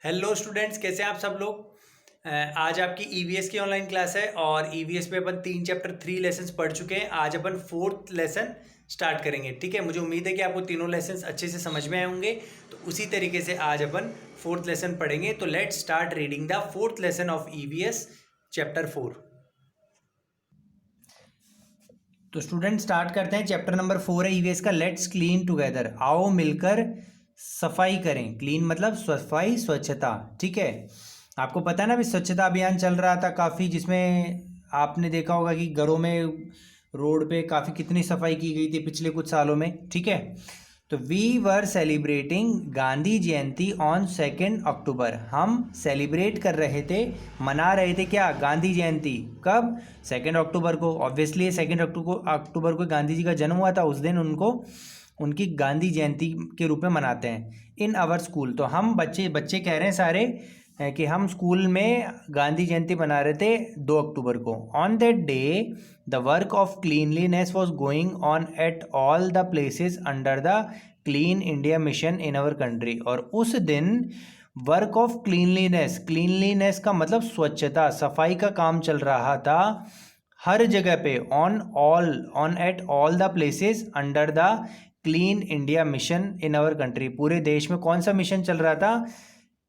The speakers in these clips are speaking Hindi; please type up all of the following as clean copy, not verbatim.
हेलो स्टूडेंट्स, कैसे हैं आप सब लोग। आज आपकी ईवीएस की ऑनलाइन क्लास है और ईवीएस पे अपन 3 चैप्टर 3 लेसन्स पढ़ चुके हैं। आज अपन 4th लेसन स्टार्ट करेंगे। ठीक है, मुझे उम्मीद है कि आपको तीनों लेसन्स अच्छे से समझ में आए होंगे। तो उसी तरीके से आज अपन 4th लेसन पढ़ेंगे। तो let's start reading the 4th lesson of EVS chapter 4। तो स्टूडेंट स्टार्ट करते हैं। चैप्टर नंबर 4 है ईवीएस का, लेट्स क्लीन टुगेदर। आओ मिलकर सफाई करें। क्लीन मतलब सफाई, स्वच्छता। ठीक है, आपको पता है ना भी स्वच्छता अभियान चल रहा था काफ़ी, जिसमें आपने देखा होगा कि घरों में, रोड पे काफ़ी कितनी सफाई की गई थी पिछले कुछ सालों में। ठीक है, तो we were celebrating Gandhi Jayanti on 2 October. हम सेलिब्रेट कर रहे थे, मना रहे थे क्या, गांधी जयंती। कब? 2 अक्टूबर को। ऑब्वियसली 2 अक्टूबर को गांधी जी का जन्म हुआ था, उस दिन उनको उनकी गांधी जयंती के रूप में मनाते हैं। इन आवर स्कूल, तो हम बच्चे बच्चे कह रहे हैं सारे कि हम स्कूल में गांधी जयंती मना रहे थे 2 अक्टूबर को। On that day the work of cleanliness was going on at all the places under the clean India mission in our country. और उस दिन वर्क ऑफ क्लीनलीनेस, क्लीनलीनेस का मतलब स्वच्छता, सफाई का काम चल रहा था हर जगह पे। On at all the places under the clean India mission in our country. पूरे देश में कौन सा मिशन चल रहा था?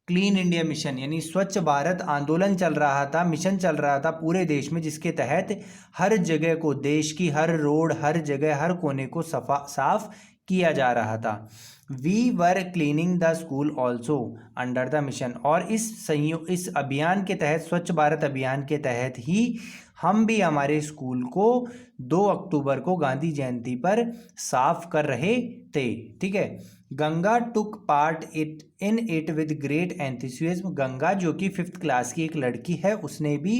क्लीन इंडिया मिशन, यानी स्वच्छ भारत आंदोलन चल रहा था, मिशन चल रहा था पूरे देश में, जिसके तहत हर जगह को, देश की हर रोड, हर जगह, हर कोने को साफ किया जा रहा था। We were cleaning the school also under the mission. और इस अभियान के तहत, स्वच्छ भारत अभियान के तहत ही हम भी हमारे स्कूल को 2 अक्टूबर को गांधी जयंती पर साफ कर रहे थे। ठीक है, Ganga took part in it with great enthusiasm. Ganga जो कि 5th क्लास की एक लड़की है, उसने भी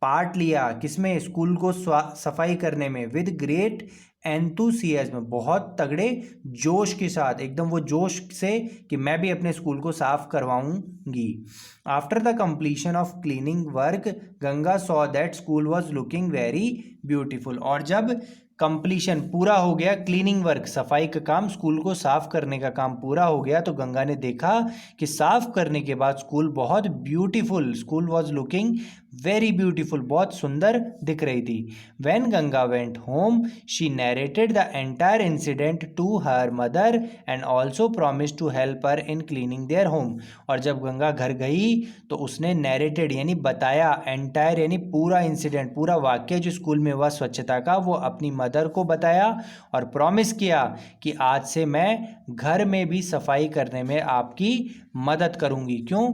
पार्ट लिया किसमें? स्कूल को सफाई करने में। विद ग्रेट एंथुसियाज्म, बहुत तगड़े जोश के साथ, एकदम वो जोश से कि मैं भी अपने स्कूल को साफ करवाऊंगी। After the completion of cleaning work Ganga saw that school was looking very beautiful. और जब कंप्लीशन पूरा हो गया, क्लीनिंग वर्क, सफाई का काम, स्कूल को साफ करने का काम पूरा हो गया, तो गंगा ने देखा कि साफ करने के बाद स्कूल बहुत beautiful, school was looking very beautiful, बहुत सुंदर दिख रही थी। When Ganga went home she narrated the entire incident to her mother and also promise to help her in cleaning their home. और जब गंगा घर गई तो उसने नैरेटेड यानी बताया, एंटायर यानी पूरा इंसिडेंट, पूरा वाक्य जो स्कूल में हुआ स्वच्छता का, वो अपनी मदर को बताया और प्रॉमिस किया कि आज से मैं घर में भी सफाई करने में आपकी मदद करूंगी। क्यों?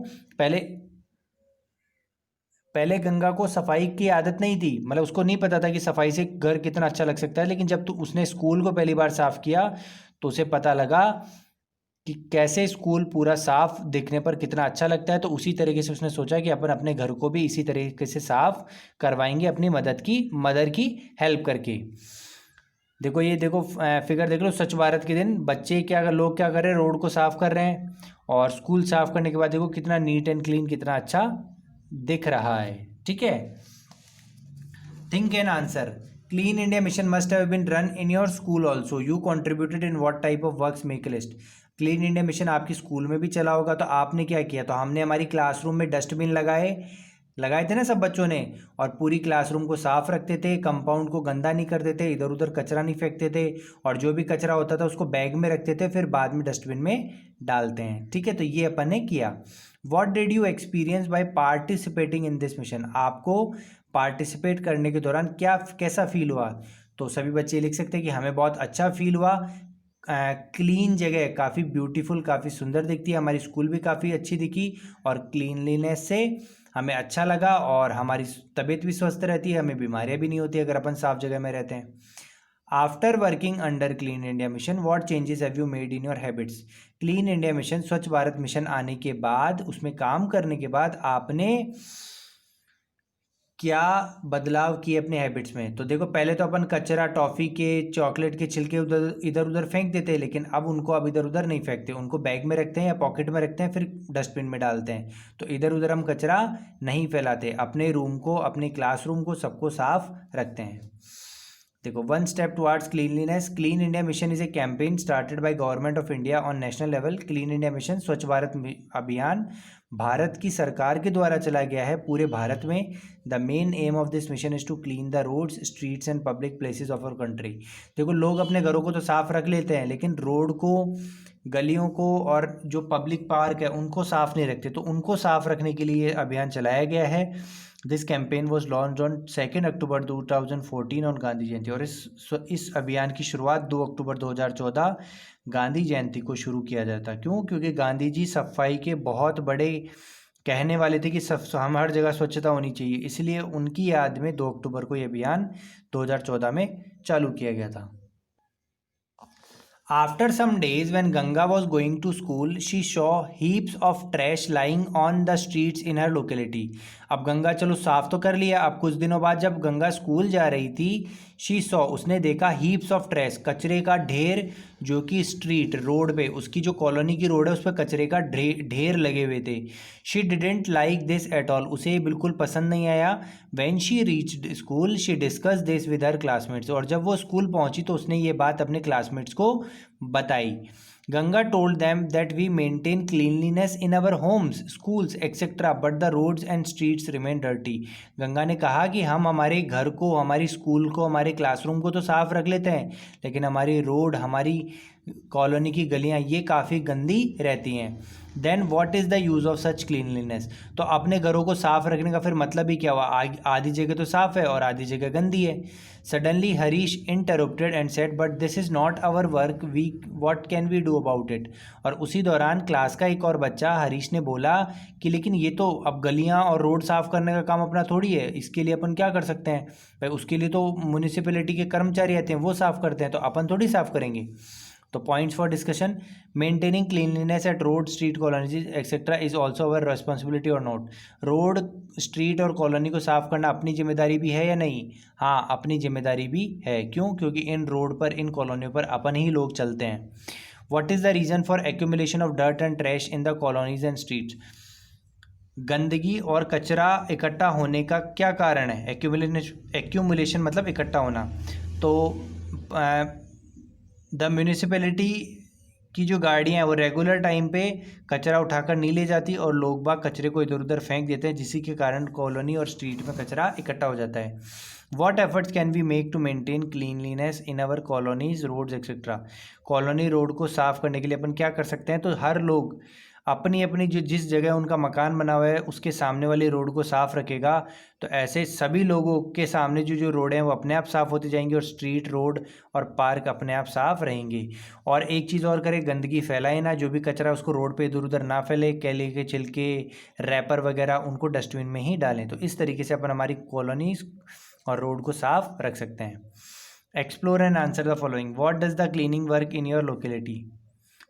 पहले गंगा को सफाई की आदत नहीं थी, मतलब उसको नहीं पता था कि सफाई से घर कितना अच्छा लग सकता है। लेकिन जब उसने स्कूल को पहली बार साफ किया तो उसे पता लगा कि कैसे स्कूल पूरा साफ दिखने पर कितना अच्छा लगता है। तो उसी तरीके से उसने सोचा कि अपन अपने घर को भी इसी तरीके से साफ करवाएंगे, अपनी मदर की हेल्प करके। देखो ये देखो, फिगर देख लो। स्वच्छ भारत के दिन बच्चे लोग क्या कर रहे हैं? रोड को साफ कर रहे हैं। और स्कूल साफ करने के बाद देखो कितना नीट एंड क्लीन, कितना अच्छा दिख रहा है। ठीक है, think an answer. Clean India mission must have been run in your school also. You contributed in what type of works, make list. क्लीन इंडिया मिशन आपकी स्कूल में भी चला होगा, तो आपने क्या किया? तो हमने हमारी क्लासरूम में डस्टबिन लगाए थे ना सब बच्चों ने, और पूरी क्लासरूम को साफ रखते थे, कंपाउंड को गंदा नहीं करते थे, इधर उधर कचरा नहीं फेंकते थे, और जो भी कचरा होता था उसको बैग में रखते थे, फिर बाद में डस्टबिन में डालते हैं। ठीक है, तो ये अपन ने किया। What did you experience by participating in this mission. आपको पार्टिसिपेट करने के दौरान कैसा फील हुआ? तो सभी बच्चे लिख सकते हैं कि हमें बहुत अच्छा फील हुआ। क्लीन जगह, काफ़ी ब्यूटीफुल, काफ़ी सुंदर दिखती है, हमारी स्कूल भी काफ़ी अच्छी दिखी, और क्लीनलीनेस से हमें अच्छा लगा, और हमारी तबीयत भी स्वस्थ रहती है, हमें बीमारियां भी नहीं होती अगर अपन साफ जगह में रहते हैं। After working under clean India mission what changes have you made in your habits. Clean India mission, स्वच्छ भारत मिशन आने के बाद, उसमें काम करने के बाद आपने क्या बदलाव किए अपने हैबिट्स में? तो देखो, पहले तो अपन कचरा, टॉफ़ी के, चॉकलेट के छिलके इधर उधर फेंक देते हैं, लेकिन अब इधर उधर नहीं फेंकते, उनको बैग में रखते हैं या पॉकेट में रखते हैं, फिर डस्टबिन में डालते हैं। तो इधर उधर हम कचरा नहीं फैलाते, अपने रूम को, अपने क्लासरूम को, सबको साफ रखते हैं। देखो, one step towards cleanliness, clean India mission is a campaign started by government of India on national level. Clean India mission, स्वच्छ भारत अभियान भारत की सरकार के द्वारा चलाया गया है पूरे भारत में। The main aim of this mission is to clean the roads, streets and public places of our country. देखो, लोग अपने घरों को तो साफ रख लेते हैं, लेकिन रोड को, गलियों को और जो पब्लिक पार्क है उनको साफ नहीं रखते। तो उनको साफ रखने के लिए अभियान चलाया गया है। This campaign was launched on 2 October 2014 on Gandhi Jayanti. और इस अभियान की शुरुआत 2 अक्टूबर 2014 गांधी जयंती को शुरू किया जाता। क्यों? क्योंकि गांधी जी सफाई के बहुत बड़े कहने वाले थे कि हम हर जगह स्वच्छता होनी चाहिए, इसलिए उनकी याद में 2 अक्टूबर को ये अभियान 2014 में चालू किया गया था। After some days, when Ganga was going to school, she saw heaps of trash lying on the streets in her locality. अब गंगा चलो साफ तो कर लिया, अब कुछ दिनों बाद जब गंगा स्कूल जा रही थी, she saw, उसने देखा heaps of trash, कचरे का ढेर, जो कि स्ट्रीट रोड पे, उसकी जो कॉलोनी की रोड है उस पर कचरे का ढेर लगे हुए थे। She didn't like this at all, उसे बिल्कुल पसंद नहीं आया। When she reached school she discuss this with her classmates, और जब वो स्कूल पहुंची तो उसने ये बात अपने क्लासमेट्स को बताई। Ganga told them that we maintain cleanliness in our homes, schools etcetera, but the roads and streets remain dirty. Ganga ने कहा कि हम हमारे घर को, हमारी स्कूल को, हमारे क्लासरूम को तो साफ रख लेते हैं, लेकिन हमारी रोड, हमारी कॉलोनी की गलियां ये काफ़ी गंदी रहती हैं। Then what is the use of such cleanliness, तो अपने घरों को साफ रखने का फिर मतलब ही क्या हुआ? आधी जगह तो साफ है और आधी जगह गंदी है। Suddenly Harish interrupted and said but this is not our work, we what can we do about it. और उसी दौरान क्लास का एक और बच्चा हरीश ने बोला कि लेकिन ये तो अब गलियां और रोड साफ करने का काम अपना थोड़ी है, इसके लिए अपन क्या कर सकते हैं भाई? उसके लिए तो म्यूनिसिपैलिटी के कर्मचारी आते हैं, वो साफ करते हैं, तो अपन थोड़ी साफ करेंगे। तो points for discussion, maintaining cleanliness at road, street, colonies etcetera is also our responsibility और नॉट। रोड, स्ट्रीट और कॉलोनी को साफ करना अपनी जिम्मेदारी भी है या नहीं? हाँ, अपनी जिम्मेदारी भी है। क्यों? क्योंकि इन रोड पर, इन कॉलोनियों पर अपन ही लोग चलते हैं। What is the reason for accumulation of dirt and trash in the colonies and streets, गंदगी और कचरा इकट्ठा होने का क्या कारण है? एक्यूमुलेशन मतलब इकट्ठा होना। तो द म्यूनिसिपैलिटी की जो गाड़ियाँ हैं वो रेगुलर टाइम पे कचरा उठाकर नहीं ले जाती और लोग बाग कचरे को इधर उधर फेंक देते हैं, जिसके कारण कॉलोनी और स्ट्रीट में कचरा इकट्ठा हो जाता है। What efforts can we make to maintain cleanliness in our colonies, roads etcetera, colony road को साफ करने के लिए अपन क्या कर सकते हैं? तो हर लोग अपनी अपनी जो जिस जगह उनका मकान बना हुआ है उसके सामने वाली रोड को साफ रखेगा, तो ऐसे सभी लोगों के सामने जो जो रोडें हैं वो अपने आप साफ होती जाएंगी और स्ट्रीट, रोड और पार्क अपने आप साफ रहेंगे। और एक चीज़ और करें, गंदगी फैलाए ना, जो भी कचरा उसको रोड पे इधर उधर ना फैले, केले के छिलके, रैपर वगैरह उनको डस्टबिन में ही डालें। तो इस तरीके से अपन हमारी कॉलोनीज और रोड को साफ रख सकते हैं। Explore and answer the following, what does the cleaning work in your locality,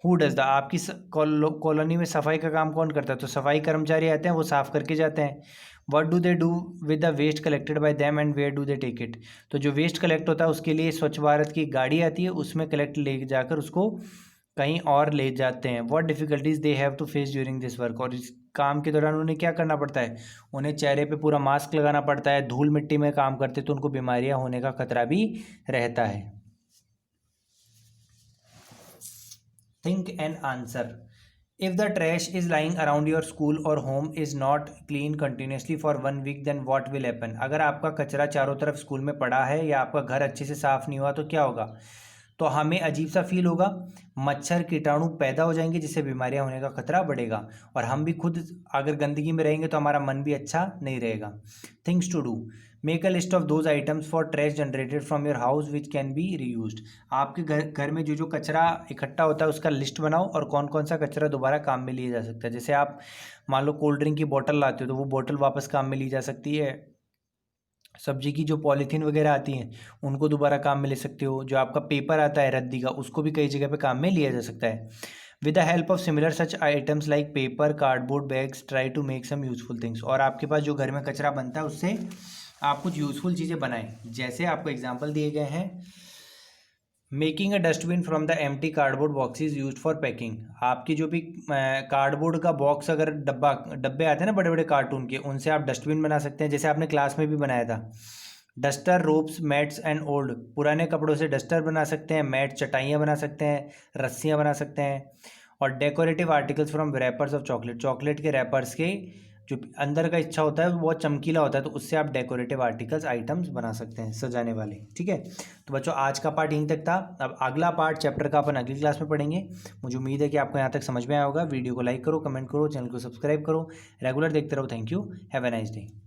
who does the, आपकी कॉलोनी में सफाई का काम कौन करता है? तो सफाई कर्मचारी आते हैं, वो साफ करके जाते हैं। What do they do with the waste collected by them and where do they take it, तो जो वेस्ट कलेक्ट होता है उसके लिए स्वच्छ भारत की गाड़ी आती है, उसमें कलेक्ट ले जाकर उसको कहीं और ले जाते हैं। What difficulties they have to face during this work, और इस काम के दौरान उन्हें क्या करना पड़ता है? उन्हें चेहरे पे पूरा मास्क लगाना पड़ता है, धूल मिट्टी में काम करते तो उनको बीमारियां होने का खतरा भी रहता है। Think and answer. If the trash is lying around your school or home is not clean continuously for 1 week, then what will happen? अगर आपका कचरा चारों तरफ स्कूल में पड़ा है या आपका घर अच्छे से साफ नहीं हुआ तो क्या होगा? तो हमें अजीब सा फील होगा, मच्छर कीटाणु पैदा हो जाएंगे जिससे बीमारियां होने का खतरा बढ़ेगा, और हम भी खुद अगर गंदगी में रहेंगे तो हमारा मन भी अच्छा नहीं रहेगा। Things to do, make a list of those items for trash generated from your house which can be reused. आपके घर में जो जो कचरा इकट्ठा होता है उसका लिस्ट बनाओ और कौन कौन सा कचरा दोबारा काम में लिया जा सकता है। जैसे आप मान लो कोल्ड ड्रिंक की बोतल लाते हो तो वो बोतल वापस काम में ली जा सकती है। सब्जी की जो पॉलीथीन वगैरह आती हैं उनको दोबारा काम में ले सकते हो। जो आपका पेपर आता है रद्दी का, उसको भी कई जगह पे काम में लिया जा सकता है। With the help of similar such items like paper, cardboard, bags, try to make some useful things. और आपके पास जो घर में कचरा बनता है उससे आप कुछ यूजफुल चीज़ें बनाएं। जैसे आपको एग्जाम्पल दिए गए हैं, making a dustbin from the empty cardboard boxes used for packing. आपकी जो भी कार्डबोर्ड का बॉक्स, अगर डब्बे आते हैं ना बड़े बड़े कार्टून के, उनसे आप डस्टबिन बना सकते हैं, जैसे आपने क्लास में भी बनाया था। Duster, ropes, mats and old, पुराने कपड़ों से डस्टर बना सकते हैं, मैट चटाइयाँ बना सकते हैं, रस्सियाँ बना सकते हैं। और decorative articles from rappers of chocolate, chocolate के रैपर्स के जो अंदर का इच्छा होता है वो बहुत चमकीला होता है, तो उससे आप डेकोरेटिव आर्टिकल्स आइटम्स बना सकते हैं, सजाने वाले। ठीक है, तो बच्चों आज का पार्ट यहीं तक था। अब अगला पार्ट चैप्टर का अपन अगली क्लास में पढ़ेंगे। मुझे उम्मीद है कि आपको यहाँ तक समझ में आया होगा। वीडियो को लाइक करो, कमेंट करो, चैनल को सब्सक्राइब करो, रेगुलर देखते रहो। Thank you, have a nice day.